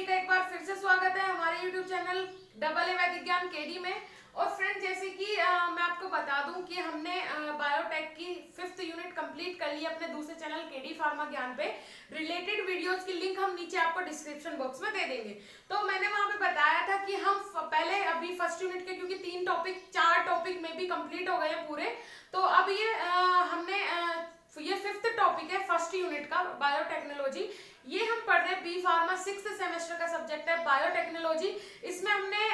सभी का एक बार फिर से स्वागत है हमारे YouTube चैनल डबल ए वैदिक ज्ञान केडी में। और फ्रेंड, जैसे कि मैं आपको बता दूं कि हमने बायोटेक की 5th यूनिट कंप्लीट कर ली अपने दूसरे चैनल केडी फार्मा ज्ञान पे। रिलेटेड वीडियोस की लिंक हम नीचे आपको डिस्क्रिप्शन बॉक्स में दे देंगे। तो मैंने वहां पे बताया था कि हम पहले अभी फर्स्ट यूनिट के, क्योंकि 4 टॉपिक में भी कंप्लीट हो गए हैं पूरे, तो अब ये 5th टॉपिक है फर्स्ट यूनिट का, बायोटेक्नोलॉजी। ये हम पढ़ रहे हैं बी फार्मा 6th सेमेस्टर का सब्जेक्ट है बायोटेक्नोलॉजी। इसमें हमने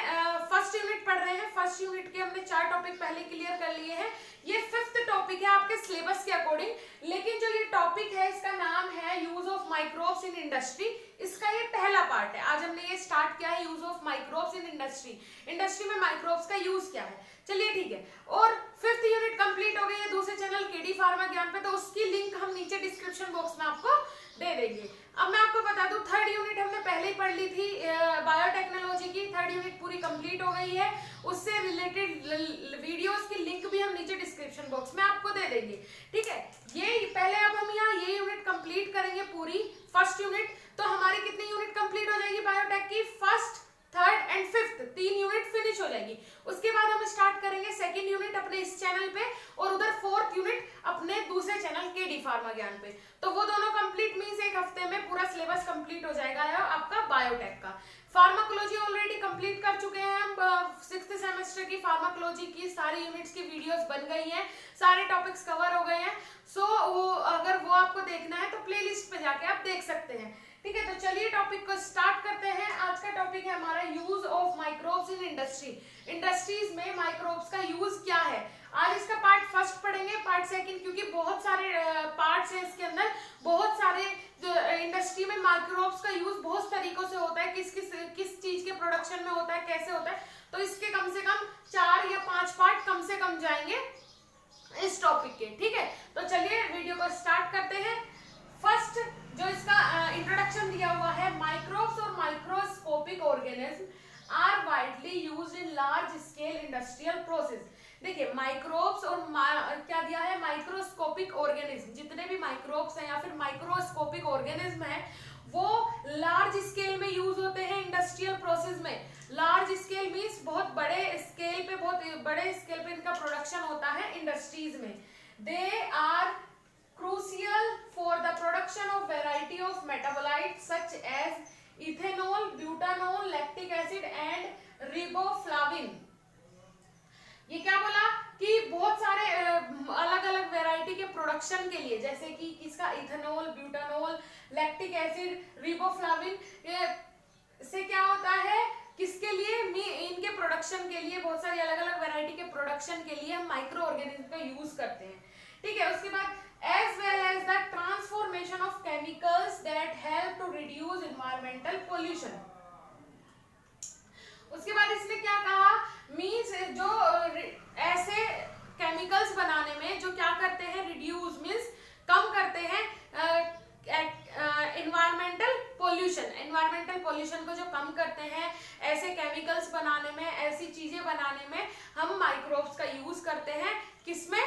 फर्स्ट यूनिट पढ़ रहे हैं। फर्स्ट यूनिट के हमने 4 टॉपिक पहले क्लियर कर लिए हैं। ये 5th टॉपिक है आपके सिलेबस के अकॉर्डिंग। लेकिन जो ये टॉपिक है इसका नाम है use of microbes in industry. इसका ये पहला पार्ट है। आज हमने ये स्टार्ट किया है use of microbes in industry. Industry में माइक्रोब्स का यूज क्या है, चलिए ठीक है। और 5th यूनिट कंप्लीट हो गई है दूसरे चैनल केडी फार्मा ज्ञान पे, तो उसकी लिंक हम नीचे डिस्क्रिप्शन बॉक्स में आपको दे देंगे। अब मैं आपको बता दूं, 3rd यूनिट हमने पहले ही पढ़ ली थी बायोटेक्नोलॉजी की। 3rd यूनिट पूरी कंप्लीट हो गई है। उससे रिलेटेड वीडियोस की लिंक भी हम नीचे डिस्क्रिप्शन बॉक्स में आपको दे देंगे, ठीक है। ये पहले अब हम यहाँ ये यूनिट कंप्लीट करेंगे पूरी फर्स्ट यूनिट। तो हमारी कितनी यूनिट कंप्लीट हो जाएगी बायोटेक की? 1st, 3rd and 5th 3 unit finish हो जाएगी। उसके बाद हम स्टार्ट करेंगे 2nd यूनिट अपने इस चैनल पे, और उधर 4th यूनिट अपने दूसरे चैनल केडी फार्मा ज्ञान पे। तो वो दोनों कंप्लीट मींस एक हफ्ते में पूरा सिलेबस कंप्लीट हो जाएगा आपका बायोटेक का। फार्माकोलॉजी ऑलरेडी कंप्लीट कर चुके हैं हम। 6th सेमेस्टर की फार्माकोलॉजी की सारी यूनिट्स की वीडियोस बन गई हैं, सारे टॉपिक्स कवर हो गए हैं। सो अगर वो आपको देखना है तो प्लेलिस्ट पे जाके आप देख सकते हैं, ठीक है। तो चलिए टॉपिक को स्टार्ट करते हैं। आज का टॉपिक है हमारा use of microbes in industry. Industries में माइक्रोब्स का यूज क्या है। आज इसका पार्ट फर्स्ट पढ़ेंगे, पार्ट सेकंड, क्योंकि बहुत सारे पार्ट्स हैं इसके अंदर। बहुत सारे इंडस्ट्री में माइक्रोब्स का यूज बहुत तरीकों से होता है, किस चीज के प्रोडक्शन में होता है, कैसे होता है। तो इसके कम से कम 4 या 5 पार्ट कम से कम जाएंगे इस टॉपिक के, ठीक है। तो चलिए वीडियो को स्टार्ट करते हैं। फर्स्ट जो इसका इंट्रोडक्शन दिया हुआ है, माइक्रोब्स और microscopic organism are widely used in large scale industrial process. देखिए, माइक्रोब्स और क्या दिया है, माइक्रोस्कोपिक ऑर्गेनिज्म। जितने भी माइक्रोब्स हैं या फिर माइक्रोस्कोपिक ऑर्गेनिज्म हैं, वो लार्ज स्केल में यूज होते हैं इंडस्ट्रियल प्रोसेस में। लार्ज स्केल मीन्स बहुत बड़े स्केल पे इनका प्रोडक्शन होता है इंडस्ट्रीज में। They are crucial for the production of variety of metabolites such as ethanol, butanol, lactic acid and riboflavin। ये क्या बोला कि बहुत सारे अलग अलग वैरायटी के प्रोडक्शन के लिए, जैसे कि किसका, ethanol, butanol, lactic acid, riboflavin, से क्या होता है, किसके लिए, इनके प्रोडक्शन के लिए, बहुत सारी अलग अलग वैरायटी के प्रोडक्शन के लिए हम माइक्रो ऑर्गेनिज्म का यूज करते हैं, ठीक है। उसके बाद as well as the transformation of chemicals that help to reduce environmental pollution। उसके बाद इसने क्या कहा, मीन्स जो ऐसे केमिकल्स बनाने में जो क्या करते हैं, रिड्यूस मीन्स कम करते हैं एनवायरमेंटल पोल्यूशन को जो कम करते हैं, ऐसे केमिकल्स बनाने में, ऐसी चीजें बनाने में हम माइक्रोब्स का यूज करते हैं। किसमें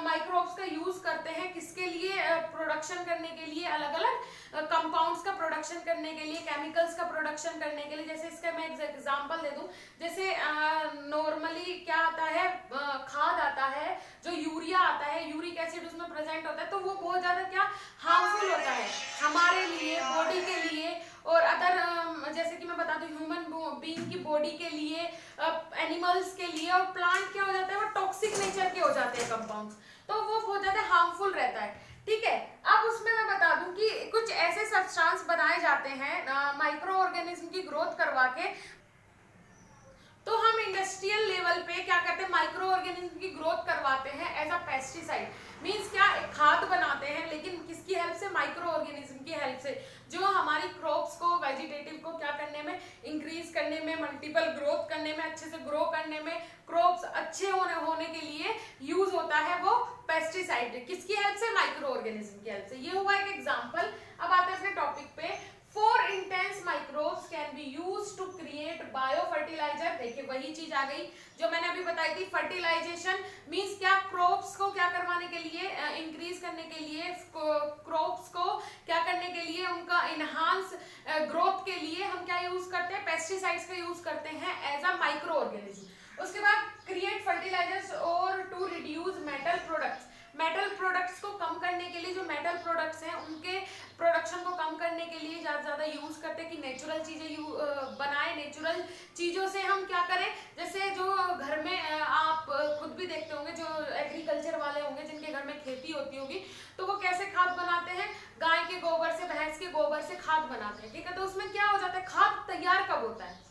माइक्रोब्स का यूज करते हैं, किसके लिए, प्रोडक्शन करने के लिए, अलग अलग कंपाउंड्स का प्रोडक्शन करने के लिए, केमिकल्स का प्रोडक्शन करने के लिए। जैसे इसका मैं एग्जांपल दे दूं, जैसे नॉर्मली क्या आता है, खाद आता है, जो यूरिया आता है, यूरिक एसिड उसमें प्रेजेंट होता है, तो वो बहुत ज्यादा क्या हार्मफुल होता है हमारे लिए, बॉडी के लिए, और अदर जैसे कि मैं बता दूं, ह्यूमन बीइंग की बॉडी के लिए, एनिमल्स के लिए, और प्लांट क्या हो जाता है, वो टॉक्सिक नेचर के हो जाते हैं कंपाउंड्स, तो वो बहुत ज्यादा हार्मफुल रहता है, ठीक है। अब उसमें मैं बता दूं कि कुछ ऐसे सब्सटेंस बनाए जाते हैं माइक्रो ऑर्गेनिज्म की ग्रोथ करवा के। तो हम इंडस्ट्रियल लेवल पे क्या करते हैं, माइक्रो ऑर्गेनिज्म की ग्रोथ करवाते हैं एज अ पेस्टिसाइड। मीन्स क्या, खाद बनाते हैं, लेकिन किसकी हेल्प से, माइक्रो ऑर्गेनिज्म की हेल्प से, जो हमारी क्रॉप्स को, वेजिटेटिव को क्या करने में, इंक्रीज करने में, मल्टीपल ग्रोथ करने में, अच्छे से ग्रो करने में, क्रॉप्स अच्छे होने के लिए यूज होता है वो पेस्टिसाइड। किसकी हेल्प से, माइक्रो ऑर्गेनिज्म की हेल्प से। ये हुआ एक एग्जाम्पल। अब आते हैं अपने टॉपिक पे। 4 intense microbes can be used to create biofertilizer। देखिए वही चीज आ गई जो मैंने अभी बताई थी, फर्टिलाइजेशन मींस क्या, क्रॉप्स को क्या करवाने के लिए, इंक्रीज करने के लिए, क्रॉप्स को क्या करने के लिए, उनका इनहांस ग्रोथ के लिए हम क्या यूज करते हैं, पेस्टिसाइड्स का यूज करते हैं एज अ माइक्रो ऑर्गेनिज्म। उसके बाद क्रिएट फर्टिलाइजर्स और to reduce metal products, metal products को कम करने के लिए, जो मेटल प्रोडक्ट्स हैं उनके प्रोडक्शन को कम करने के लिए ज़्यादा यूज करते हैं कि नेचुरल चीज़ें बनाए, नेचुरल चीज़ों से हम क्या करें, जैसे जो घर में आप खुद भी देखते होंगे, जो एग्रीकल्चर वाले होंगे जिनके घर में खेती होती होगी, तो वो कैसे खाद बनाते हैं, गाय के गोबर से, भैंस के गोबर से खाद बनाते हैं, ठीक है। तो उसमें क्या हो जाता है, खाद तैयार कब होता है,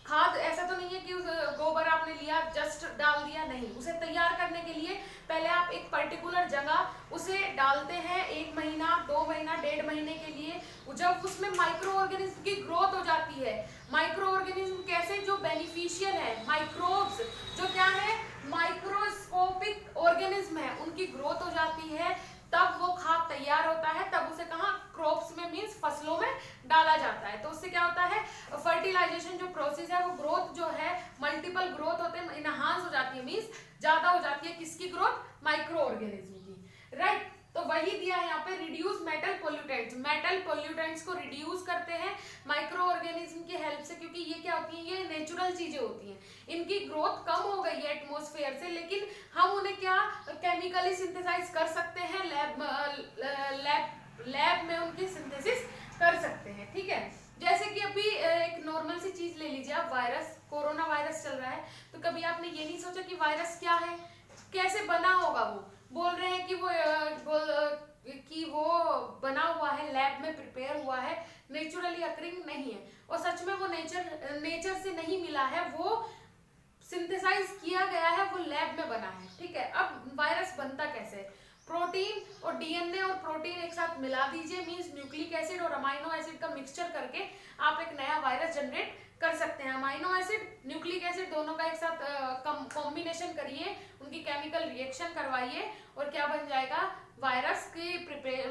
खाद ऐसा तो नहीं है कि उस गोबर आपने लिया जस्ट डाल दिया, नहीं, उसे तैयार करने के लिए पहले आप एक पर्टिकुलर जगह उसे डालते हैं, 1 महीना 2 महीना 1.5 महीने के लिए। जब उसमें माइक्रो ऑर्गेनिज्म की ग्रोथ हो जाती है, माइक्रो ऑर्गेनिज्म कैसे, जो बेनिफिशियल है, माइक्रोब्स जो क्या है, माइक्रोस्कोपिक ऑर्गेनिज्म है, उनकी ग्रोथ हो जाती है, तब वो खाद तैयार होता है, तब उसे कहाँ, क्रॉप्स में मींस फसलों में डाला जाता है। तो उससे क्या होता है, फर्टिलाइजेशन जो प्रोसेस है, वो ग्रोथ जो है, मल्टीपल ग्रोथ होते हैं, इनहांस हो जाती है, मींस ज्यादा हो जाती है, किसकी ग्रोथ, माइक्रो ऑर्गेनिज्म की, राइट। तो वही दिया है यहाँ पे, reduce metal pollutants, metal pollutants को रिड्यूस करते हैं माइक्रो ऑर्गेनिज्म की हेल्प से, क्योंकि ये क्या होती है, ये नेचुरल चीजें होती हैं, इनकी ग्रोथ कम हो गई है एटमॉस्फेयर से, लेकिन हम उन्हें क्या केमिकली सिंथेसाइज कर सकते हैं, लैब में उनकी सिंथेसिस कर सकते हैं, ठीक है। जैसे कि अभी एक नॉर्मल सी चीज ले लीजिए आप, वायरस, कोरोना वायरस चल रहा है, तो कभी आपने ये नहीं सोचा कि वायरस क्या है, कैसे बना होगा, वो बोल रहे हैं कि वो बना हुआ है, लैब में प्रिपेयर हुआ है, नेचुरली अकरिंग नहीं है, और सच में वो नेचर से नहीं मिला है, वो सिंथेसाइज किया गया है, वो लैब में बना है, ठीक है। अब वायरस बनता कैसे है, प्रोटीन और डीएनए और प्रोटीन एक साथ मिला दीजिए, मींस न्यूक्लिक एसिड और अमाइनो एसिड का मिक्सचर करके आप एक नया वायरस जनरेट कर सकते हैं। अमाइनो एसिड, न्यूक्लिक एसिड दोनों का एक साथ कॉम्बिनेशन करिए, उनकी केमिकल रिएक्शन करवाइए, और क्या बन जाएगा, वायरस की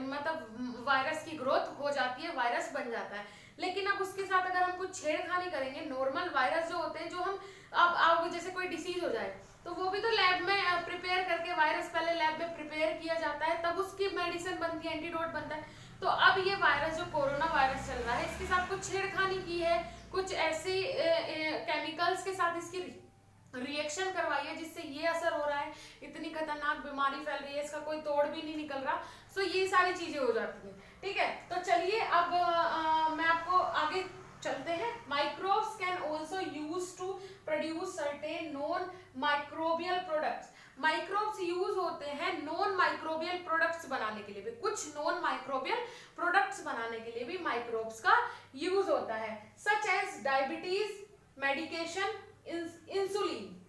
मतलब वायरस की ग्रोथ हो जाती है, वायरस बन जाता है। लेकिन अब उसके साथ अगर हम कुछ छेड़खानी करेंगे, नॉर्मल वायरस जो होते हैं, जो हम अब जैसे कोई डिसीज हो जाए, तो वो भी तो लैब में प्रिपेयर करके, वायरस पहले लैब में प्रिपेयर किया जाता है, तब उसकी मेडिसिन बनती है, एंटीडोट बनता है। तो अब ये वायरस जो कोरोना वायरस चल रहा है, इसके साथ कुछ छेड़खानी की है, कुछ ऐसी केमिकल्स के साथ इसकी रिएक्शन करवाई है, जिससे ये असर हो रहा है, इतनी खतरनाक बीमारी फैल रही है, इसका कोई तोड़ भी नहीं निकल रहा। सो ये सारी चीजें हो जाती है, ठीक है। तो चलिए अब मैं आपको आगे चलते हैं। Microbes can also use to produce certain non microbial products, microbes use होते हैं नॉन माइक्रोबियल प्रोडक्ट्स बनाने के लिए भी, कुछ नॉन माइक्रोबियल प्रोडक्ट्स बनाने के लिए भी माइक्रोब्स का यूज होता है, such as diabetes medication, insulin,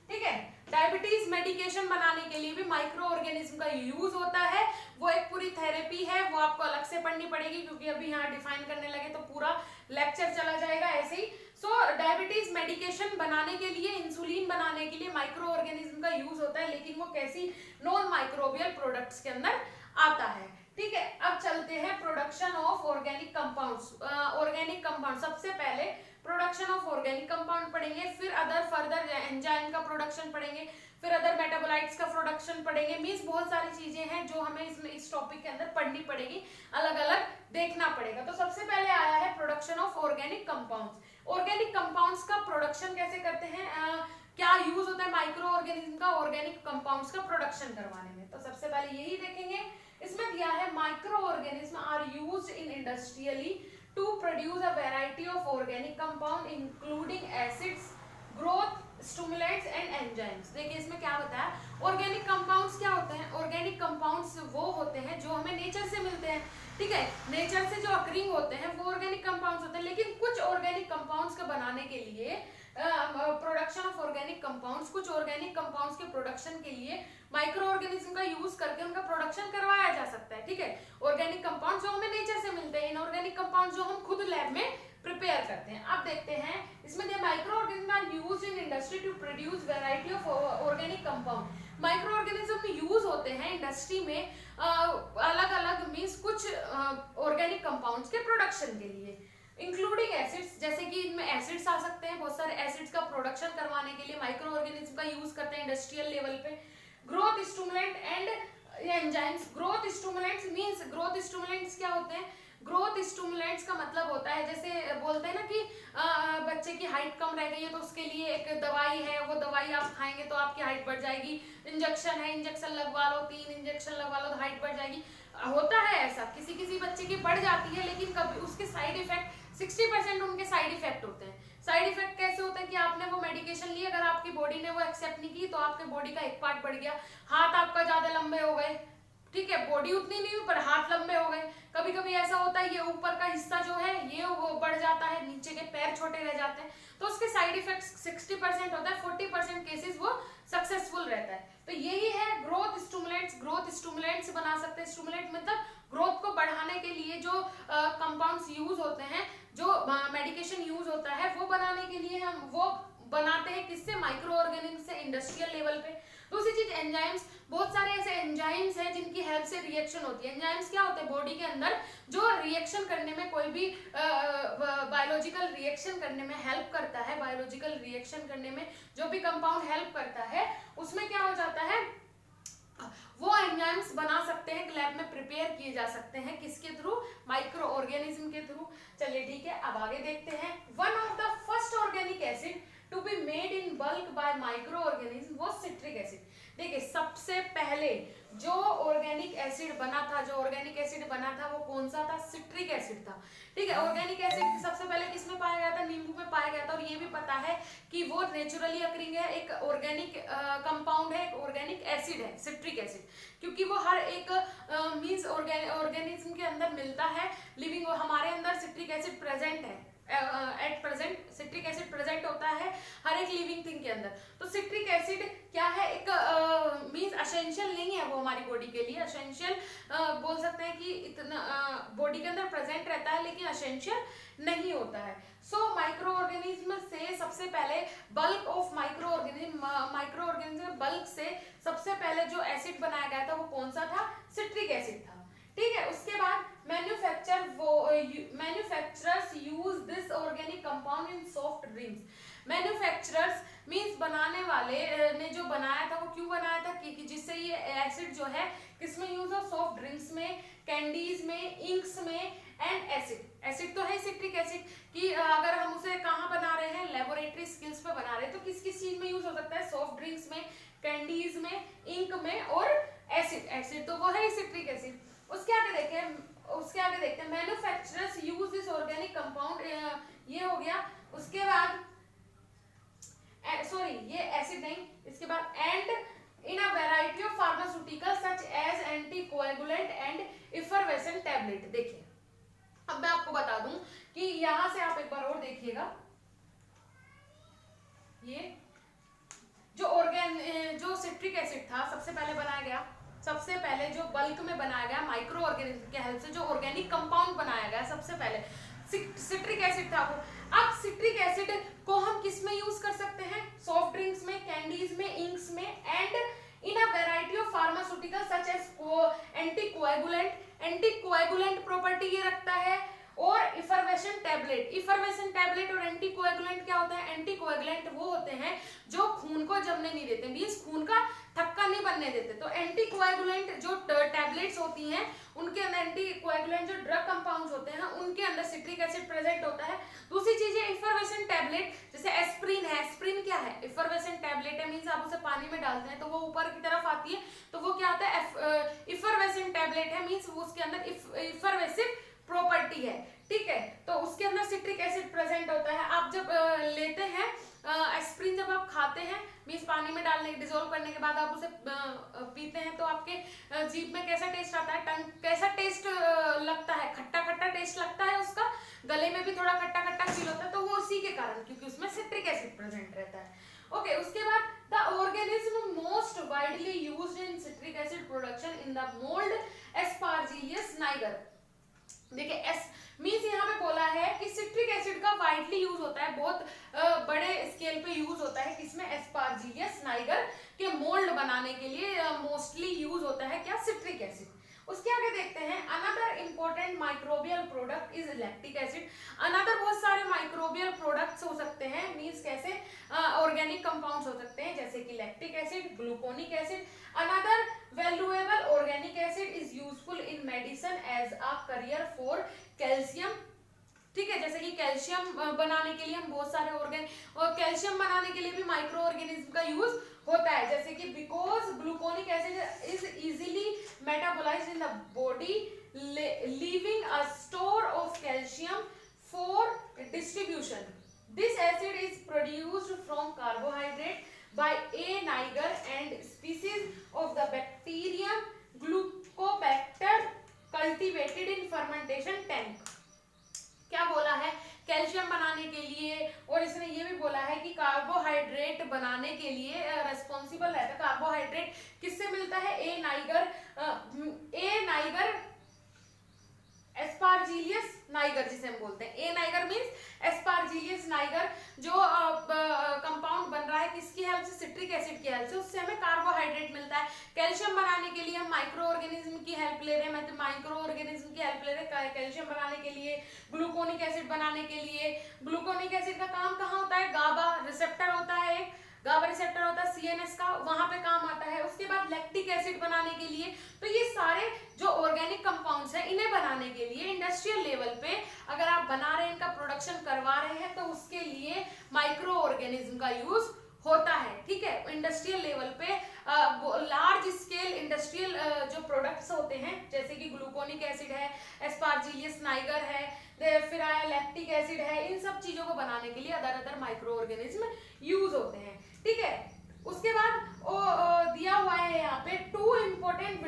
ठीक है। डायबिटीज मेडिकेशन बनाने के लिए भी माइक्रो ऑर्गेनिज्म का यूज होता है, वो एक पूरी थेरेपी है, वो आपको अलग से पढ़नी पड़ेगी, क्योंकि अभी यहाँ डिफाइन करने लगे तो पूरा लेक्चर चला जाएगा ऐसे ही। सो डायबिटीज मेडिकेशन बनाने के लिए, इंसुलिन बनाने के लिए माइक्रो ऑर्गेनिज्म का यूज होता है, लेकिन वो कैसी, नॉन माइक्रोबियल प्रोडक्ट्स के अंदर आता है, ठीक है। अब चलते हैं production of organic compounds, organic compound, सबसे पहले प्रोडक्शन ऑफ ऑर्गेनिक कंपाउंड पढ़ेंगे, फिर अदर फर्दर एंजाइम का प्रोडक्शन पढ़ेंगे, फिर अदर मेटाबोलाइट्स का प्रोडक्शन पढ़ेंगे, मींस बहुत सारी चीजें हैं जो हमें इस टॉपिक के अंदर पढ़नी पड़ेगी, अलग अलग देखना पड़ेगा। तो सबसे पहले आया है production of organic compounds. Organic compounds का प्रोडक्शन कैसे करते हैं, क्या यूज होता है माइक्रो ऑर्गेनिज्म का ऑर्गेनिक कंपाउंड्स का प्रोडक्शन करवाने में, तो सबसे पहले यही देखेंगे। इसमें दिया है micro organism are used in industrially to produce a variety of organic compound including acids, growth stimulants and enzymes। देखिए इसमें क्या बताया, ऑर्गेनिक कंपाउंड्स क्या होते हैं, ऑर्गेनिक कंपाउंड्स वो होते हैं जो हमें नेचर से मिलते हैं, ठीक है, नेचर से जो अकरिंग होते हैं वो ऑर्गेनिक कंपाउंड्स होते हैं। लेकिन कुछ ऑर्गेनिक कंपाउंड्स को बनाने के लिए, प्रोडक्शन ऑफ ऑर्गेनिक कंपाउंड्स, कुछ ऑर्गेनिक कंपाउंड्स के प्रोडक्शन के लिए माइक्रो ऑर्गेनिज्म का यूज करके उनका प्रोडक्शन करवाया जा सकता है, ठीक है। ऑर्गेनिक कंपाउंड्स जो हमें नेचर से मिलते हैं, इनऑर्गेनिक कंपाउंड्स जो हम खुद लैब में प्रिपेयर करते हैं। अब देखते हैं इसमें दिया micro organism are used in industry to produce variety of organic compound. Micro organism use होते हैं इंडस्ट्री में अलग अलग मींस कुछ ऑर्गेनिक कंपाउंड्स के प्रोडक्शन के लिए, इंक्लूडिंग एसिड्स, जैसे कि इनमें एसिड्स आ सकते हैं, बहुत सारे एसिड्स का प्रोडक्शन करवाने के लिए माइक्रो ऑर्गेनिज्म का यूज करते हैं इंडस्ट्रियल लेवल पे। Growth stimulant and growth stimulants क्या होते हैं? ग्रोथ स्टिमुलेंट्स का मतलब होता है, जैसे बोलते हैं ना कि बच्चे की हाइट कम रह गई है तो उसके लिए एक दवाई है, वो दवाई आप खाएंगे तो आपकी हाइट बढ़ जाएगी। इंजेक्शन है, इंजेक्शन लगवा लो, 3 इंजेक्शन लगवा लो तो हाइट बढ़ जाएगी। होता है ऐसा, किसी किसी बच्चे की बढ़ जाती है, लेकिन कभी उसके साइड इफेक्ट 60% उनके साइड इफेक्ट होते हैं। साइड इफेक्ट कैसे होते हैं कि आपने वो मेडिकेशन ली, अगर आपकी बॉडी ने वो एक्सेप्ट नहीं की तो आपके बॉडी का एक पार्ट बढ़ गया, हाथ आपका ज्यादा लंबे हो गए, ठीक है, बॉडी उतनी नहीं हुई पर हाथ लंबे हो गए। कभी कभी ऐसा होता है ये ऊपर का हिस्सा जो है ये वो बढ़ जाता है, नीचे के पैर छोटे रह जाते हैं, तो उसके साइड इफेक्ट 60% होता है, 40% केसेस वो सक्सेसफुल रहता है। तो यही है ग्रोथ स्टिमुलेंट्स। ग्रोथ स्टिमुलेंट्स बना सकते हैं, स्टिमुलेंट मतलब ग्रोथ को बढ़ाने के लिए जो कंपाउंड्स यूज होते हैं, जो मेडिकेशन यूज होता है, वो बनाने के लिए हम वो बनाते हैं किससे? माइक्रो ऑर्गेनिज्म से, इंडस्ट्रियल लेवल पे। दूसरी चीज एंजाइम्स, बहुत सारे ऐसे एंजाइम्स हैं जिनकी हेल्प से रिएक्शन होती है। एंजाइम्स क्या होते हैं? बॉडी के अंदर जो रिएक्शन करने में, कोई भी बायोलॉजिकल रिएक्शन करने में हेल्प करता है, बायोलॉजिकल रिएक्शन करने में जो भी कंपाउंड हेल्प करता है उसमें क्या हो जाता है, वो एंजाइम्स बना सकते हैं, लैब में प्रिपेयर किए जा सकते हैं, किसके थ्रू? माइक्रो ऑर्गेनिज्म के थ्रू। चलिए ठीक है, अब आगे देखते हैं। One of the first organic acid to be made in bulk by micro organism was citric acid. देखिए सबसे पहले जो ऑर्गेनिक एसिड बना था, जो ऑर्गेनिक एसिड बना था वो कौन सा था? सिट्रिक एसिड था। ठीक है, ऑर्गेनिक एसिड सबसे पहले किसमें पाया गया था? नींबू में पाया गया था। और ये भी पता है कि वो नेचुरली अकरिंग है, एक ऑर्गेनिक कंपाउंड है, एक ऑर्गेनिक एसिड है सिट्रिक एसिड, क्योंकि वो हर एक मींस ऑर्गेनिज्म के अंदर मिलता है। लिविंग हमारे अंदर सिट्रिक एसिड प्रेजेंट है, at present citric acid present होता है हर एक लिविंग थिंग के अंदर। तो सिट्रिक एसिड क्या है? एक मींस एसेंशियल नहीं है वो हमारी बॉडी के लिए, एसेंशियल बोल सकते हैं कि इतना बॉडी के अंदर प्रेजेंट रहता है लेकिन एसेंशियल नहीं होता है। सो माइक्रो ऑर्गेनिज्म से सबसे पहले bulk of micro organism bulk से सबसे पहले जो एसिड बनाया गया था वो कौन सा था? सिट्रिक एसिड था। ठीक है, उसके बाद manufacturers use this organic compound in soft drinks. Manufacturers means बनाने वाले ने जो बनाया था वो क्यों बनाया था? कि जिससे ये एसिड जो है किसमें यूज हो? सॉफ्ट ड्रिंक्स में, कैंडीज में, इंक्स में एंड एसिड। एसिड तो है सिट्रिक एसिड कि अगर हम उसे कहाँ बना रहे हैं? लेबोरेटरी स्किल्स पे बना रहे हैं, तो किस किस चीज में यूज हो सकता है? सॉफ्ट ड्रिंक्स में, कैंडीज में, इंक में और एसिड। एसिड तो वो है सिट्रिक एसिड। उसके आगे देखते हैं manufacturers use this organic compound, ये हो गया। उसके बाद सॉरी ये एसिड नहीं, इसके बाद and in a variety of pharmaceutical such as anticoagulant and effervescent tablet. देखिए अब मैं आपको बता दूं कि यहां से आप एक बार और देखिएगा, ये जो सिट्रिक एसिड था सबसे पहले बनाया गया, सबसे पहले जो बल्क में बनाया गया माइक्रो ऑर्गेनिज्म के हेल्प से जो ऑर्गेनिक कंपाउंड बनाया गया सबसे पहले सिट्रिक एसिड था वो। अब सिट्रिक एसिड को हम किस में यूज कर सकते हैं? सॉफ्ट ड्रिंक्स में, कैंडीज में, इंक्स में and in a variety of pharmaceutical such as anticoagulant. Anticoagulant property ये रखता है और इफरवेसेंट टैबलेट। इफरवेसेंट टैबलेट और एंटीकोएगुलेंट क्या होता है? एंटीकोएगुलेंट वो होते हैं जो खून को जमने नहीं देते, मींस खून का थक्का नहीं बनने देते। तो एंटीकोएगुलेंट जो टैबलेट्स होती हैं उनके अंदर, एंटीकोएगुलेंट जो ड्रग कंपाउंड्स होते हैं उनके अंदर सिट्रिक एसिड प्रेजेंट होता है। दूसरी चीज है इफरवेसेंट टैबलेट, जैसे एस्प्रिन है। एस्प्रिन क्या है? इफरवेसेंट टैबलेट है, मींस आप उसे पानी में डालते हैं तो वो ऊपर की तरफ आती है, तो वो क्या होता है? इफरवेसेंट टैबलेट है, मींस उसके अंदर इफरवेसिव प्रॉपर्टी है। ठीक है, तो उसके अंदर सिट्रिक एसिड प्रेजेंट होता है। आप जब लेते हैं एस्प्रिन, जब आप खाते हैं मींस पानी में डालने डिसॉल्व करने के बाद आप उसे पीते हैं तो आपके जीभ में कैसा टेस्ट आता है? टंग कैसा टेस्ट लगता है? खट्टा खट्टा टेस्ट लगता है उसका, गले में भी थोड़ा खट्टा खट्टा फील होता है, तो वो उसी के कारण, क्योंकि उसमें सिट्रिक एसिड प्रेजेंट रहता है। ओके, उसके बाद the organism most widely used in citric acid production in the mould Aspergillus niger. देखिए एस मींस यहाँ पे बोला है कि सिट्रिक एसिड का वाइडली यूज होता है, बहुत बड़े स्केल पे यूज होता है, किसमें? एस्पार्जिलियस नाइगर के मोल्ड बनाने के लिए मोस्टली यूज होता है क्या? Citric acid. उसके आगे देखते हैं another important microbial product is lactic acid. Another बहुत सारे माइक्रोबियल प्रोडक्ट्स हो सकते हैं, मींस कैसे? ऑर्गेनिक कंपाउंड्स हो सकते हैं जैसे कि lactic acid, gluconic acid. Another valuable organic acid is useful in medicine as a carrier for calcium. ठीक है, जैसे कि कैल्शियम बनाने के लिए हम बहुत सारे ऑर्गेन और कैल्शियम बनाने के लिए भी माइक्रो ऑर्गेनिज्म का यूज होता है, जैसे कि because gluconic acid is easily metabolised in the body leaving a store of calcium for distribution. This acid is produced from carbohydrate by A niger and species of the bacterium Gluconobacter cultivated in fermentation tank. क्या बोला है, calcium बनाने के लिए, और इसने ये भी बोला है कि कार्बोहाइड्रेट बनाने के लिए रेस्पॉन्सिबल रहता है। कार्बोहाइड्रेट किससे मिलता है, ए नाइगर एस्पार्जिलियस नाइगर जिसे हम बोलते हैं। ए नाइगर मींस एस्पार्जिलियस नाइगर, जो कंपाउंड बन रहा है किसकी हेल्प से, सिट्रिक एसिड की हेल्प से, उससे हमें कार्बोहाइड्रेट मिलता है। कैल्शियम बनाने के लिए हम माइक्रो ऑर्गेनिज्म की हेल्प ले रहे हैं, मतलब माइक्रो ऑर्गेनिज्म की हेल्प ले रहे हैं कैल्शियम बनाने के लिए, ग्लूकोनिक एसिड बनाने के लिए। ग्लूकोनिक एसिड का काम कहाँ होता है, गाबा रिसेप्टर होता है, एक गाबा रिसेप्टर होता है सीएनएस का, वहां पे काम आता है। उसके बाद लैक्टिक एसिड बनाने के लिए। तो ये सारे जो ऑर्गेनिक कंपाउंड्स हैं, इन्हें बनाने के लिए इंडस्ट्रियल लेवल पे अगर आप बना रहे हैं, इनका प्रोडक्शन करवा रहे हैं, तो उसके लिए माइक्रो ऑर्गेनिज्म का यूज होता है। ठीक है, इंडस्ट्रियल लेवल पे लार्ज स्केल इंडस्ट्रियल जो प्रोडक्ट्स होते हैं, जैसे कि ग्लूकोनिक एसिड है, एस्पार्जिलियस नाइगर है, फिर आया लैक्टिक एसिड है, इन सब चीजों को बनाने के लिए अदर माइक्रो ऑर्गेनिज्म यूज होते हैं। ठीक है, उसके बाद दिया हुआ है यहाँ पे दो इम्पोर्टेंट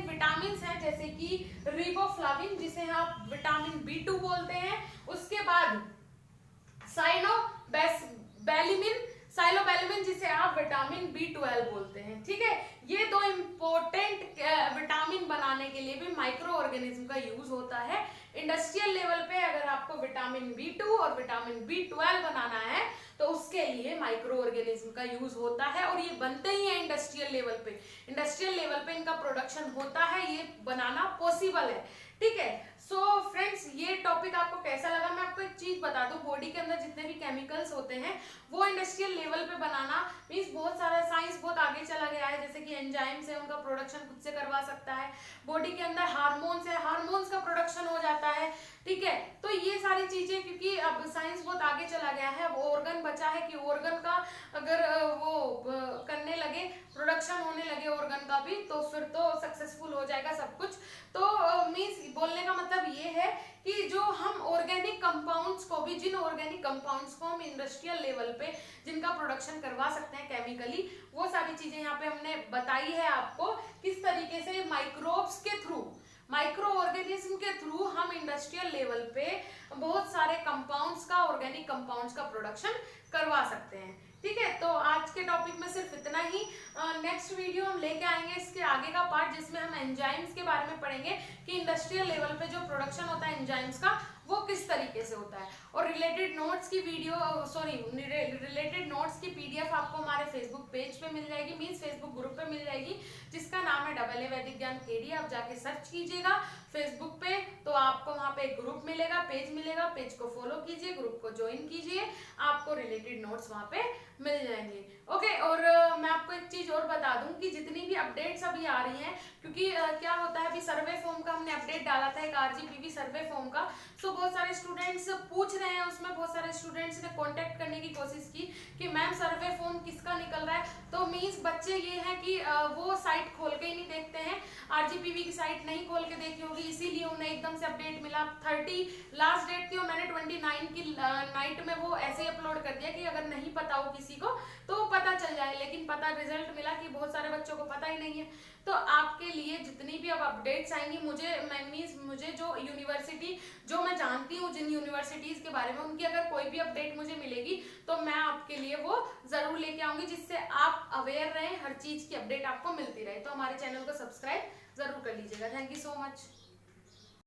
विटामिन हैं, जैसे कि रिबोफ्लाविन जिसे आप विटामिन B2 बोलते हैं, उसके बाद साइलोबैलिमिन जिसे आप विटामिन B12 बोलते हैं। ठीक है, ये दो इम्पोर्टेंट विटामिन बनाने के लिए भी माइक्रो ऑर्गेनिज्म का यूज होता है। इंडस्ट्रियल लेवल पे अगर आपको विटामिन B2 और विटामिन B12 बनाना है तो उसके लिए माइक्रो ऑर्गेनिज्म का यूज होता है, और ये बनते ही है इंडस्ट्रियल लेवल पे। इंडस्ट्रियल लेवल पे इनका प्रोडक्शन होता है, ये बनाना पॉसिबल है। ठीक है, सो फ्रेंड्स, ये टॉपिक आपको कैसा लगा, मैं आपको एक चीज बता दूं, बॉडी के अंदर जितने भी केमिकल्स होते हैं वो इंडस्ट्रियल लेवल पे बनाना मींस बहुत सारा साइंस बहुत आगे चला गया है, जैसे कि एंजाइम्स है, उनका प्रोडक्शन खुद से करवा सकता है। बॉडी के अंदर हार्मोन्स है, हार्मोन्स का प्रोडक्शन हो जाता है। ठीक है, तो ये सारी चीजें, क्योंकि अब साइंस बहुत आगे चला गया है, अब ऑर्गन बचा है कि ऑर्गन का अगर वो करने लगे, प्रोडक्शन होने लगे ऑर्गन का भी, तो फिर तो सक्सेसफुल हो जाएगा सब कुछ। तो मींस बोलने का मतलब ये है कि जो हम ऑर्गेनिक कंपाउंड्स को भी, जिन ऑर्गेनिक कंपाउंड्स को हम इंडस्ट्रियल लेवल पे जिनका प्रोडक्शन करवा सकते हैं केमिकली, वो सारी चीजें यहाँ पे हमने बताई है आपको, किस तरीके से माइक्रोब्स के थ्रू, माइक्रो ऑर्गेनिज्म के थ्रू हम इंडस्ट्रियल लेवल पे बहुत सारे कंपाउंड्स का, ऑर्गेनिक कंपाउंड्स का प्रोडक्शन करवा सकते हैं। ठीक है, तो आज के टॉपिक में सिर्फ इतना ही। नेक्स्ट वीडियो हम लेके आएंगे इसके आगे का पार्ट, जिसमें हम एंजाइम्स के बारे में पढ़ेंगे कि इंडस्ट्रियल लेवल पे जो प्रोडक्शन होता है एंजाइम्स का वो किस तरीके से होता है। और रिलेटेड नोट्स की रिलेटेड नोट्स की PDF आपको हमारे फेसबुक पेज पे मिल जाएगी, मींस फेसबुक ग्रुप पे मिल जाएगी, जिसका नाम है AA वैदिक ज्ञान KD। आप जाके सर्च कीजिएगा फेसबुक पे, तो आपको वहाँ पे एक ग्रुप मिलेगा, पेज मिलेगा, पेज को फॉलो कीजिए, ग्रुप को ज्वाइन कीजिए, आपको रिलेटेड नोट्स वहाँ पे मिल जाएंगे। ओके, और मैं आपको एक चीज और बता दूं कि जितनी भी अपडेट्स अभी आ रही हैं, क्योंकि क्या होता है, अभी सर्वे फॉर्म का हमने अपडेट डाला था, एक RGPV सर्वे फॉर्म का, सो बहुत सारे स्टूडेंट्स पूछ रहे हैं, उसमें बहुत सारे स्टूडेंट्स ने कांटेक्ट करने की कोशिश की कि मैम सर्वे फॉर्म किसका निकल रहा है। तो मींस बच्चे ये है कि वो साइट खोल के ही नहीं देखते हैं, RGPV की साइट नहीं खोल के देखी होगी, इसीलिए उन्हें एकदम से अपडेट मिला। 30 लास्ट डेट थी और मैंने 29 की नाइट में वो ऐसे अपलोड कर दिया कि अगर नहीं पता हो किसी को तो पता चल जाए, लेकिन पता रिजल्ट मिला कि बहुत सारे बच्चों को पता ही नहीं है। तो आपके लिए जितनी भी अब अपडेट्स आएंगी, मुझे जो यूनिवर्सिटी, जो मैं जानती हूँ जिन यूनिवर्सिटीज के बारे में, उनकी अगर कोई भी अपडेट मुझे मिलेगी तो मैं आपके लिए वो जरूर लेके आऊंगी, जिससे आप अवेयर रहें, हर चीज की अपडेट आपको मिलती रहे। तो हमारे चैनल को सब्सक्राइब जरूर कर लीजिएगा। Thank you so much.